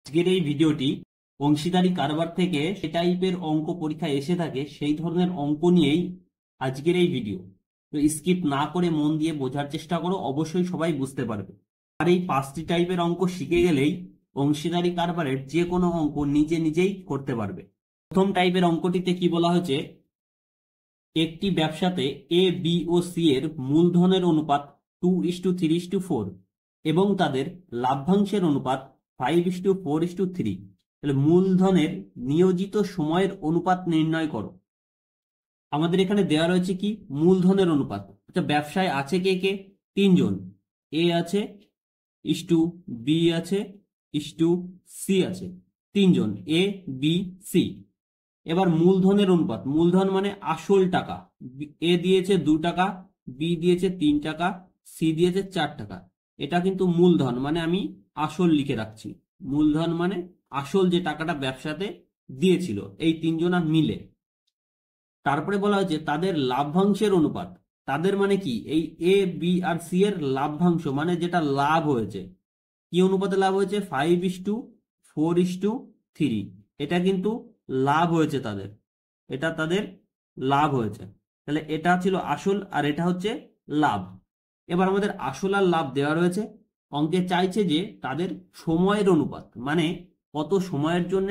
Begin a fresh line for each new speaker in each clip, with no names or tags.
আজকের এই ভিডিওটি অংশীদারি কারবার থেকে সে টাইপের অঙ্ক পরীক্ষায় এসে থাকে সেই ধরনের অঙ্ক নিয়েই আজকের এই ভিডিও। তো স্কিপ না করে মন দিয়ে বোঝার চেষ্টা করো, অবশ্যই সবাই বুঝতে পারবে। আর এই 5টি টাইপের অঙ্ক শিখে গেলেই অংশীদারি কারবারের যে কোনো অঙ্ক নিজে নিজেই করতে পারবে। প্রথম টাইপের অঙ্কটিতে কি বলা হয়েছে, একটি ব্যবসাতে এ বি ও সি এর মূলধনের অনুপাত 2:3:4 এবং তাদের লাভ্যাংশের অনুপাত 5:4:3। তাহলে মূলধনের নিয়োজিত সময়ের অনুপাত নির্ণয় করো। আমাদের এখানে দেওয়া রয়েছে কি মূলধনের অনুপাত। আচ্ছা, ব্যবসায় আছে কে কে? তিনজন, এ আছে, ইস্টু বি আছে, ইস্টু সি আছে। তিনজন, এ বি সি। এবার মূলধনের অনুপাত, মূলধন মানে আসল টাকা। এ দিয়েছে 2 টাকা, বি দিয়েছে 3 টাকা, সি দিয়েছে 4 টাকা। এটা কিন্তু মূলধন, মানে আমি আসল লিখে রাখছি। মূলধন মানে আসল যে টাকাটা ব্যবসাতে দিয়েছিল এই তিনজনা মিলে। তারপরে বলা হয়েছে তাদের লাভ্যাংশের অনুপাত। তাদের মানে কি, এই এ বি আর সি এর লাভ্যাংশ মানে যেটা লাভ হয়েছে। কি অনুপাতে লাভ হয়েছে? 5:4:3। এটা কিন্তু লাভ হয়েছে তাদের, এটা তাদের লাভ হয়েছে। তাহলে এটা ছিল আসল আর এটা হচ্ছে লাভ। এবার আমাদের আসল আর লাভ দেওয়া রয়েছে। অঙ্কে চাইছে যে তাদের সময়ের অনুপাত, মানে কত সময়ের জন্য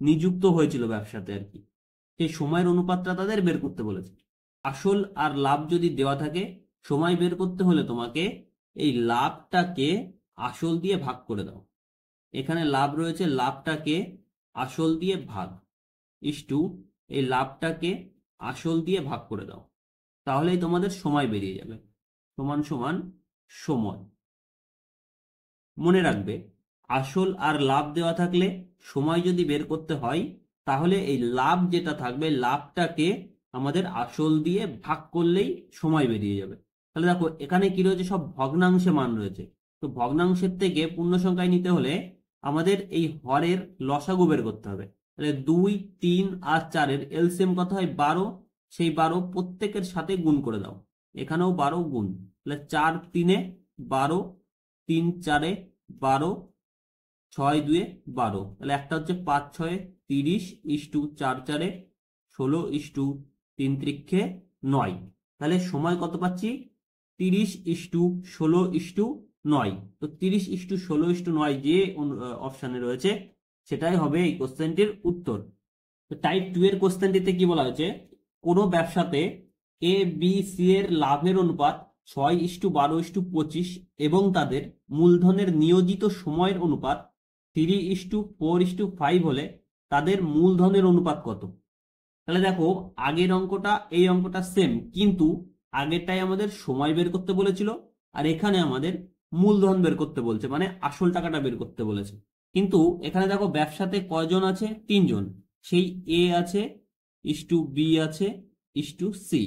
নিযুক্ত হয়েছিল ব্যবসাতে আর কি, সেই সময়ের অনুপাতটা তাদের বের করতে বলেছে। আসল আর লাভ যদি দেওয়া থাকে, সময় বের করতে হলে তোমাকে এই লাভটাকে আসল দিয়ে ভাগ করে দাও। এখানে লাভ রয়েছে, লাভটাকে আসল দিয়ে ভাগ, ইস্টু এই লাভটাকে আসল দিয়ে ভাগ করে দাও। তাহলেই তোমাদের সময় বেরিয়ে যাবে। সমান সমান সময়। মনে রাখবে, আসল আর লাভ দেওয়া থাকলে সময় যদি বের করতে হয়, তাহলে এই লাভ যেটা থাকবে লাভটাকে আমাদের আসল দিয়ে ভাগ করলেই সময় বেরিয়ে যাবে। তাহলে দেখো এখানে কি রয়েছে, সব ভগ্নাংশে মান রয়েছে। তো ভগ্নাংশের থেকে পূর্ণ সংখ্যায় নিতে হলে আমাদের এই হরের লসাগু বের করতে হবে। তাহলে 2, 3 আর 4-এর এলসিএম কত হয়? 12। সেই 12 প্রত্যেকের সাথে গুণ করে দাও। এখানেও 12 গুণ। তাহলে 4 3-এ 12, 3 4-এ 12, 6 2-এ 12। তাহলে একটা হচ্ছে 5 6-এ 30 ইস্টু 4 4-এ 16 ইস্টু 3 3 9। তাহলে সময় কত পাচ্ছি? 30:16:9। তো 30:16:9 যে অপশানে রয়েছে সেটাই হবে এই কোশ্চেনটির উত্তর। টাইপ 2 এর কোশ্চেনটিতে কি বলা হয়েছে, কোনো ব্যবসাতে এ বি সি এর লাভের অনুপাত 6:12:25 এবং তাদের মূলধনের নিয়োজিত সময়ের অনুপাত 3:4:5 হলে তাদের মূলধনের অনুপাত কত? তাহলে দেখো আগের অঙ্কটা এই অঙ্কটা সেম, কিন্তু আগেরটাই আমাদের সময় বের করতে বলেছিল আর এখানে আমাদের মূলধন বের করতে বলছে, মানে আসল টাকাটা বের করতে বলেছে। কিন্তু এখানে দেখো ব্যবসাতে কয়জন আছে? তিনজন। সেই এ আছে, ইস্টু বি আছে, ইস্টু সি।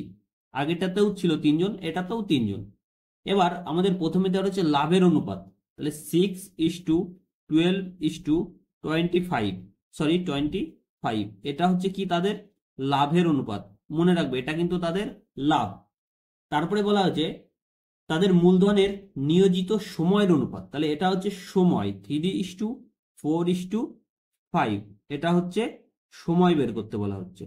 আগেরটাতেও ছিল তিনজন, এটাতেও তিনজন। এবার আমাদের প্রথমে দেওয়া হচ্ছে লাভের অনুপাত। তাহলে 6:12:25, সরি 25। এটা হচ্ছে কি তাদের লাভের অনুপাত। মনে রাখবে এটা কিন্তু তাদের লাভ। তারপরে বলা হচ্ছে তাদের মূলধনের নিয়োজিত সময়ের অনুপাত। তাহলে এটা হচ্ছে সময়, 3:4:5। এটা হচ্ছে সময় বের করতে বলা হচ্ছে,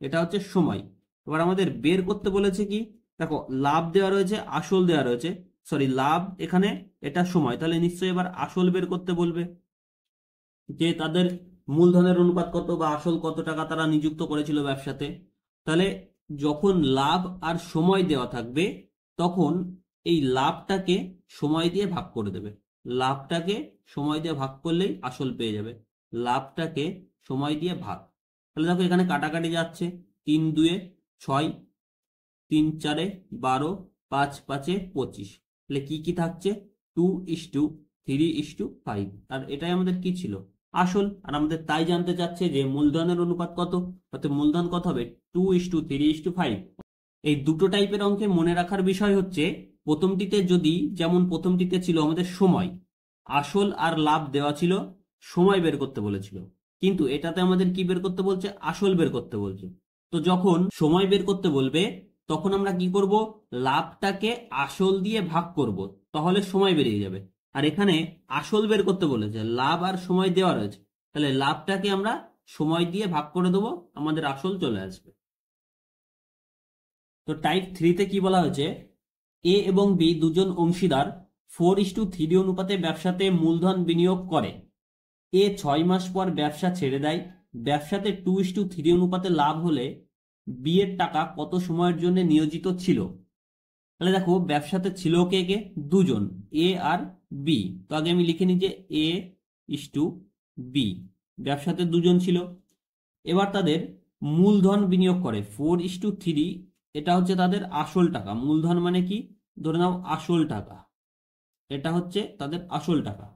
এটা হচ্ছে সময়। এবার আমাদের বের করতে বলেছে কি, দেখো লাভ দেওয়া রয়েছে, আসল দেওয়া রয়েছে, সরি লাভ এখানে, এটা সময়। তাহলে নিশ্চয়ই এবার আসল বের করতে বলবে, যে তাদের মূলধনের অনুপাত কত বা আসল কত টাকা তারা নিযুক্ত করেছিল ব্যবসাতে। তাহলে যখন লাভ আর সময় দেওয়া থাকবে তখন এই লাভটাকে সময় দিয়ে ভাগ করে দেবে। লাভটাকে সময় দিয়ে ভাগ করলেই আসল পেয়ে যাবে। লাভটাকে সময় দিয়ে ভাগ। তাহলে দেখো এখানে কাটাকাটি যাচ্ছে, 3 2-এ 6, 3 4-এ 12, 5 5-এ 25। তাহলে কি কি থাকছে? 2:3:5। আর এটাই আমাদের কি ছিল? আসল। আর আমাদের তাই জানতে চাচ্ছে যে মূলধনের অনুপাত কত, অর্থাৎ মূলধন কত হবে? 2:3:5। এই দুটো টাইপের অঙ্কে মনে রাখার বিষয় হচ্ছে, প্রথমটিতে যদি যেমন প্রথমটিতে ছিল আমাদের সময়, আসল আর লাভ দেওয়া ছিল, সময় বের করতে বলেছিল, কিন্তু এটাতে আমাদের কি বের করতে বলছে? আসল বের করতে বলছে। তো যখন সময় বের করতে বলবে তখন আমরা কি করব? লাভটাকে আসল দিয়ে ভাগ করব, তাহলে সময় বেরিয়ে যাবে। আর এখানে আসল বের করতে বলেছে, লাভ আর সময় দেওয়া রয়েছে, তাহলে লাভটাকে আমরা সময় দিয়ে ভাগ করে দেবো, আমাদের আসল চলে আসবে। তো টাইপ 3-তে কি বলা হয়েছে, এ এবং বি দুজন অংশীদার 4:3 অনুপাতে ব্যবসাতে মূলধন বিনিয়োগ করে। এ 6 মাস পর ব্যবসা ছেড়ে দেয়। ব্যবসাতে 2:3 অনুপাতে লাভ হলে বি এর টাকা কত সময়ের জন্য নিয়োজিত ছিল? তাহলে দেখো ব্যবসাতে ছিল কে কে, দুজন, এ আর বি। তো আগে আমি লিখে নিই যে এ ইস টু বি, ব্যবসাতে দুজন ছিল। এবার তাদের মূলধন বিনিয়োগ করে 4:3, এটা হচ্ছে তাদের আসল টাকা। মূলধন মানে কি, ধরে নাও আসল টাকা, এটা হচ্ছে তাদের আসল টাকা।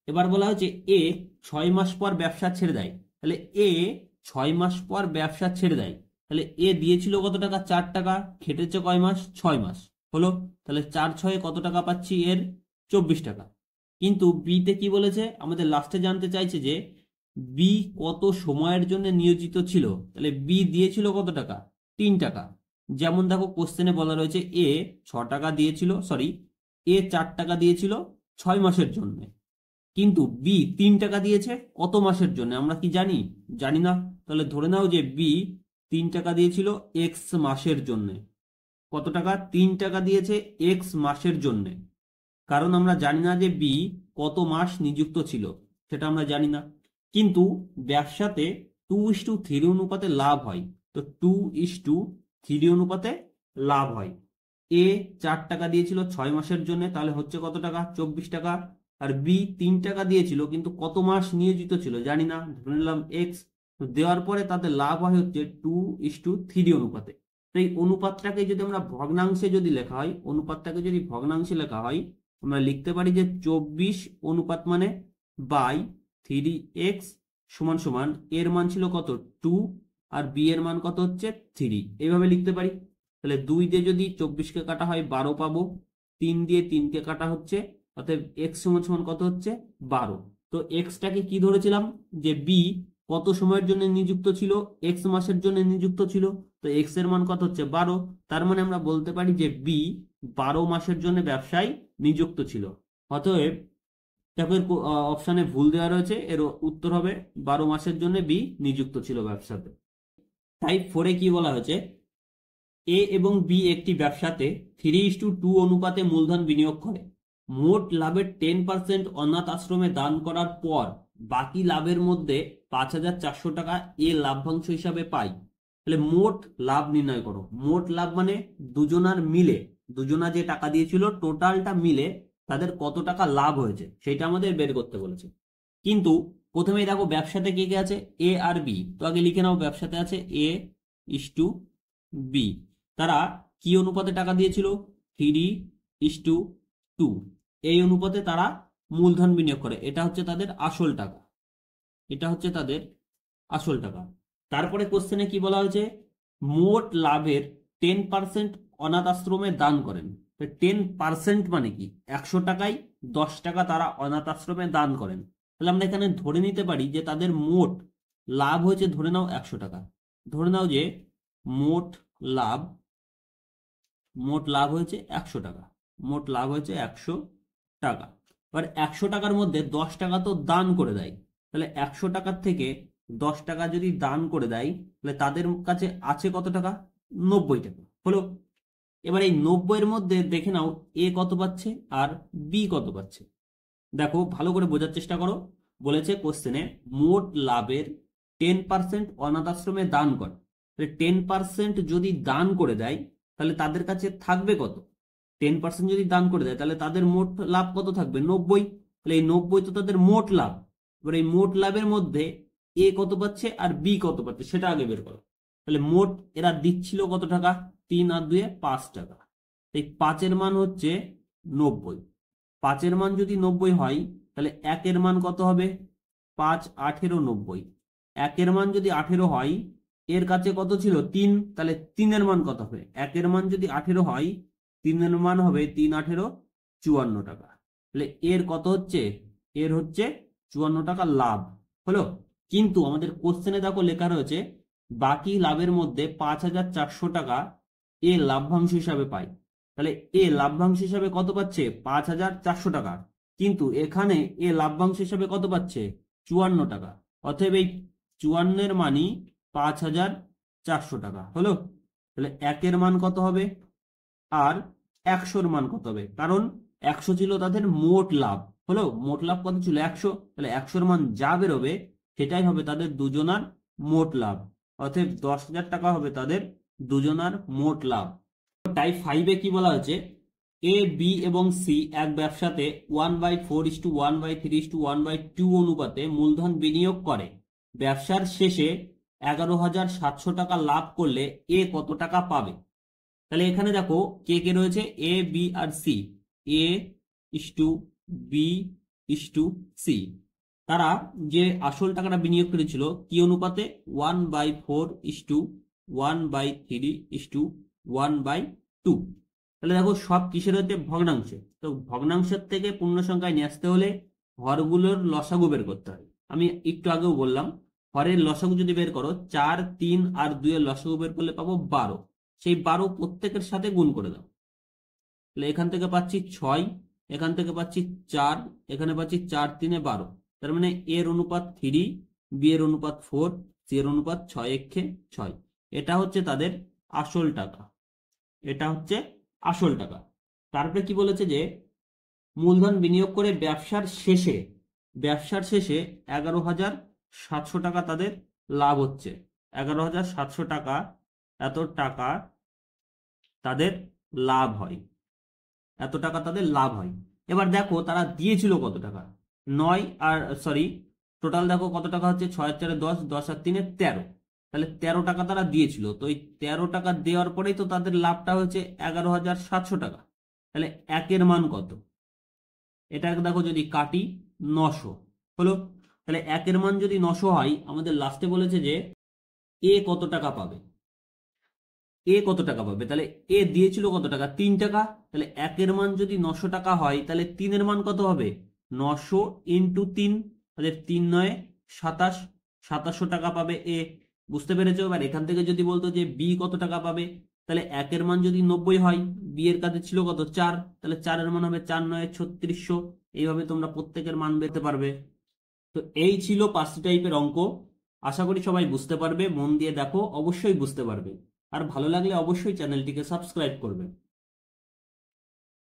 এবার বলা হচ্ছে এ 6 মাস পর ব্যবসা ছেড়ে দেয়, তাহলে এ 6 মাস পর ব্যবসা ছেড়ে দেয়, তাহলে এ দিয়েছিল কত টাকা, 4 টাকা, খেটেছে কয় মাস, 6 মাস হলো, তাহলে 4×6 কত টাকা পাচ্ছি, এর 24 টাকা। কিন্তু বিতে কি বলেছে, আমাদের লাস্টে জানতে চাইছে যে বি কত সময়ের জন্য নিয়োজিত ছিল, তাহলে বি দিয়েছিল কত টাকা, 3 টাকা। যেমন দেখো কোশ্চেনে বলা রয়েছে এ 6 টাকা দিয়েছিল, সরি, এ 4 টাকা দিয়েছিল 6 মাসের জন্য, কিন্তু বি 3 টাকা দিয়েছে কত মাসের জন্য আমরা কি জানি, জানি না। তাহলে ধরে নাও যে বি 3 টাকা দিয়েছিল এক্স মাসের জন্য। কত টাকা, 3 টাকা দিয়েছে এক্স মাসের জন্য, কারণ আমরা জানি না যে বি কত মাস নিযুক্ত ছিল, সেটা আমরা জানি না। কিন্তু ব্যবসাতে 2:3 অনুপাতে লাভ হয়, তো 2:3 অনুপাতে লাভ হয়। এ 4 টাকা দিয়েছিল 6 মাসের জন্য, তাহলে হচ্ছে কত টাকা, 24 টাকা। আর বি 3 টাকা দিয়েছিল কিন্তু কত মাস নিয়োজিত ছিল জানি না, ধরে নিলাম এক্স। দেওয়ার পরে তাদের লাভ হয় হচ্ছে 2:3 অনুপাতে। তো এই অনুপাতটাকে যদি আমরা ভগ্নাংশে যদি লেখা হয়, অনুপাতটাকে যদি ভগ্নাংশে লেখা হয়, আমরা লিখতে পারি যে 24 অনুপাত মানে বাই 3x সমান সমান, এর মান ছিল কত 2 আর বি এর মান কত হচ্ছে 3, এইভাবে লিখতে পারি। তাহলে 2 দিয়ে যদি 24-কে কাটা হয় 12 পাবো, 3 দিয়ে 3-কে কাটা হচ্ছে, অতএব এক্স সমান সমান কত হচ্ছে 12। তো এক্সটাকে কি ধরেছিলাম, যে বি কত সময়ের জন্য নিযুক্ত ছিল, এক্স মাসের জন্য নিযুক্ত ছিল, তো এক্স এর মান কত হচ্ছে 12। তার মানে আমরা বলতে পারি যে বি 12 মাসের জন্য ব্যবসায় নিযুক্ত ছিল। অতএব দেখো অপশানে ভুল দেওয়া রয়েছে, এর উত্তর হবে 12 মাসের জন্য বি নিযুক্ত ছিল ব্যবসাতে। টাইপ 4-এ কি বলা হয়েছে, এ এবং বি একটি ব্যবসাতে 3:2 অনুপাতে মূলধন বিনিয়োগ করে। মোট লাভের 10% অনাথ আশ্রমে দান করার পর বাকি লাভের মধ্যে 5,400 টাকা এ লাভ্যাংশ হিসাবে পাই। তাহলে মোট লাভ নির্ণয় করো। মোট লাভ মানে দুজনার মিলে, দুজনা যে টাকা দিয়েছিল টোটালটা মিলে তাদের কত টাকা লাভ হয়েছে সেটা আমাদের বের করতে বলেছে। কিন্তু প্রথমেই দেখো ব্যবসাতে কে কে আছে, এ আর বি। তো আগে লিখে নাও, ব্যবসাতে আছে এ ইস টু বি। তারা কি অনুপাতে টাকা দিয়েছিল, 3:2। এই অনুপাতে তারা মূলধন বিনিয়োগ করে, এটা হচ্ছে তাদের আসল টাকা, এটা হচ্ছে তাদের আসল টাকা। তারপরে কোশ্চেনে কি বলা হয়েছে, মোট লাভের 10% অনাথ আশ্রমে দান করেন। 10% মানে কি, 100 টাকায় 10 টাকা তারা অনাথ আশ্রমে দান করেন। তাহলে আমরা এখানে ধরে নিতে পারি যে তাদের মোট লাভ হয়েছে, ধরে নাও 100 টাকা। ধরে নাও যে মোট লাভ, মোট লাভ হয়েছে 100 টাকা, মোট লাভ হয়েছে 100 টাকা। এবার 100 টাকার মধ্যে 10 টাকা তো দান করে দেয়, তাহলে 100 টাকার থেকে 10 টাকা যদি দান করে দেয়, তাহলে তাদের কাছে আছে কত টাকা, 90 টাকা হলো। এবার এই 90-এর মধ্যে দেখে নাও এ কত পাচ্ছে আর বি কত পাচ্ছে। দেখো ভালো করে বোঝার চেষ্টা করো, বলেছে কোশ্চেনে মোট লাভের 10% অনাথ আশ্রমে দান করে। 10% যদি দান করে দেয় তাহলে তাদের কাছে থাকবে কত, 10% যদি দান করে দেয় তাহলে তাদের মোট লাভ কত থাকবে, 90। তাহলে এই 90 তো তাদের মোট লাভ। এবার এই মোট লাভের মধ্যে এ কত পাচ্ছে আর বি কত পাচ্ছে সেটা আগে বের করো। তাহলে মোট এরা দিচ্ছিল কত টাকা, 3 আর 2 5 টাকা। এই 5-এর মান হচ্ছে 90। 5-এর মান যদি 90 হয় তাহলে 1-এর মান কত হবে, 5 18 90। 1-এর মান যদি 18 হয়, এর কাছে কত ছিল 3, তাহলে 3-এর মান কত হবে, 1-এর মান যদি 18 হয় 3-এর মান হবে 3 18 54 টাকা। তাহলে এর কত হচ্ছে, এর হচ্ছে 54 টাকা লাভ হলো। কিন্তু আমাদের কোশ্চেনে দেখো লেখা রয়েছে বাকি লাভের মধ্যে 5,400 টাকা এ লাভ্যাংশ হিসাবে পাই। তাহলে এ লাভ্যাংশ হিসাবে কত পাচ্ছে, 5,400 টাকা। কিন্তু এখানে এ লাভ্যাংশ হিসাবে কত পাচ্ছে? 54 টাকা। অতএব এই 54-এর মানই 5,400 টাকা হলো। তাহলে 1-এর মান কত হবে আর 100-র মান কত হবে? কারণ 100 ছিল তাদের মোট লাভ, হলো মোট লাভ কত ছিল? 100। তাহলে 100-র মান যা বেরোবে সেটাই হবে তাদের দুজনার মোট লাভ। অতএব 10,000 টাকা হবে তাদের দুজনার মোট লাভ। টাইপ 5-এ কি বলা হয়েছে? এ, বি এবং সি এক ব্যবসাতে 1/4:1/3:1/2 অনুপাতে মূলধন বিনিয়োগ করে। ব্যবসার শেষে 11,700 টাকা লাভ করলে এ কত টাকা পাবে? তাহলে এখানে দেখো কে কে রয়েছে, এ, বি আর C. A is to B is to C. তারা যে আসল টাকাটা বিনিয়োগ করেছিল কি অনুপাতে? 1/4:1/3:1/2। তাহলে দেখো সব কিসের হচ্ছে? ভগ্নাংশে। তো ভগ্নাংশের থেকে পূর্ণ সংখ্যায় নিয়ে আসতে হলে হরগুলোর লসাগু বের করতে হয়। আমি একটু আগেও বললাম, হরের লসাগু যদি বের করো 4, 3 আর 2 এর লসাগু বের করলে পাবো 12। সেই 12 প্রত্যেকের সাথে গুণ করে দাও। তাহলে এখান থেকে পাচ্ছি 6, এখান থেকে পাচ্ছি 4, এখানে পাচ্ছি 4 3 12। তার মানে এর অনুপাত 3, বি এর অনুপাত 4, সি এর অনুপাত 6 এটা হচ্ছে তাদের আসল টাকা। এটা হচ্ছে আসল টাকা। তারপরে কি বলেছে যে মূলধন বিনিয়োগ করে ব্যবসার শেষে 11,700 টাকা তাদের লাভ হচ্ছে। 11,700 টাকা, এত টাকা তাদের লাভ হয়, এত টাকা তাদের লাভ হয়। এবার দেখো তারা দিয়েছিল কত টাকা? 9 আর সরি, টোটাল দেখো কত টাকা হচ্ছে? 6 আর 4 10, 10 আর 3 13। তাহলে 13 টাকা তারা দিয়েছিল। তো এই 13 টাকা দেওয়ার পরেই তো তাদের লাভটা হচ্ছে 11,700 টাকা। তাহলে 1-এর মান কত? এটা দেখো যদি কাটি 900 হলো। তাহলে 1-এর মান যদি 900 হয়, আমাদের লাস্টে বলেছে যে এ কত টাকা পাবে? এ কত টাকা পাবে? তাহলে এ দিয়েছিল কত টাকা? 3 টাকা। তাহলে 1-এর মান যদি 900 টাকা হয়, তাহলে 3-এর মান কত হবে? 900 ইন্টু 3, তাহলে 3 9 27, 2700 টাকা পাবে এ। বুঝতে পেরেছো? এবার এখান থেকে যদি বলতো যে বি কত টাকা পাবে, তাহলে 1-এর মান যদি 90 হয়, বি এর কাছে ছিল কত? 4, তাহলে 4-এর মান হবে 4 9 3600। এইভাবে তোমরা প্রত্যেকের মান পেতে পারবে। তো এই ছিল 5টি টাইপের অঙ্ক। আশা করি সবাই বুঝতে পারবে, মন দিয়ে দেখো অবশ্যই বুঝতে পারবে। আর ভালো লাগলে অবশ্যই চ্যানেলটিকে সাবস্ক্রাইব করবে।